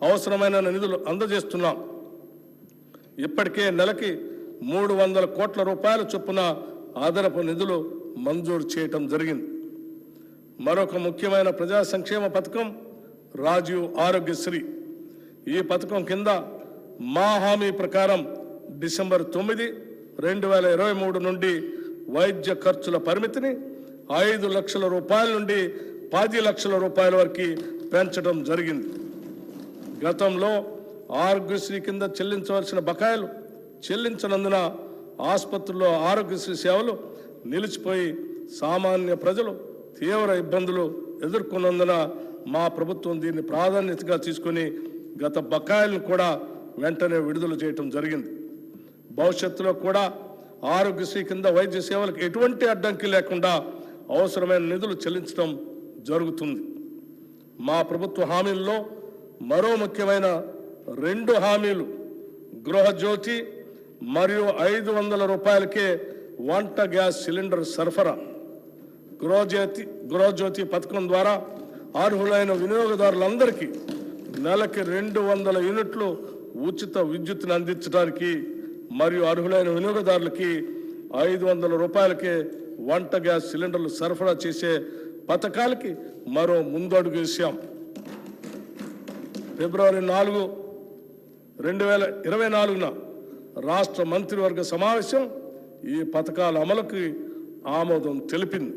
అవసరమైన నిధులు అందజేస్తున్నాం. ఇప్పటికే నెలకి 300 కోట్ల రూపాయల చొప్పున అదనపు నిధులు మంజూరు చేయటం జరిగింది. మరొక ముఖ్యమైన ప్రజా సంక్షేమ పథకం రాజీవ్ ఆరోగ్యశ్రీ. ఈ పథకం కింద మా హామీ ప్రకారం డిసెంబర్ 9, 2023 నుండి వైద్య ఖర్చుల పరిమితిని 5 లక్షల రూపాయల నుండి 10 లక్షల రూపాయల వరకు పెంచడం జరిగింది. గతంలో ఆరోగ్యశ్రీ కింద చెల్లించవలసిన బకాయిలు చెల్లించనందున ఆసుపత్రుల్లో ఆరోగ్యశ్రీ సేవలు నిలిచిపోయి సామాన్య ప్రజలు తీవ్ర ఇబ్బందులు ఎదుర్కొన్నందున మా ప్రభుత్వం దీన్ని ప్రాధాన్యతగా తీసుకొని గత బకాయిలను కూడా వెంటనే విడుదల చేయటం జరిగింది. భవిష్యత్తులో కూడా ఆరోగ్యశ్రీ కింద వైద్య సేవలకు ఎటువంటి అడ్డంకి లేకుండా అవసరమైన నిధులు చెల్లించడం జరుగుతుంది. మా ప్రభుత్వ హామీల్లో మరో ముఖ్యమైన 2 హామీలు గృహజ్యోతి మరియు 500 రూపాయలకే వంట గ్యాస్ సిలిండర్ సరఫరా. గృహజ్యోతి పథకం ద్వారా అర్హులైన వినియోగదారులందరికీ నెలకి 200 యూనిట్లు ఉచిత విద్యుత్తును అందించడానికి మరియు అర్హులైన వినియోగదారులకి 500 రూపాయలకే వంట గ్యాస్ సిలిండర్లు సరఫరా చేసే పథకాలకి మరో ముందడుగు వేశాం. ఫిబ్రవరి 4, 2024 రాష్ట్ర మంత్రివర్గ సమావేశం ఈ పథకాల అమలుకి ఆమోదం తెలిపింది.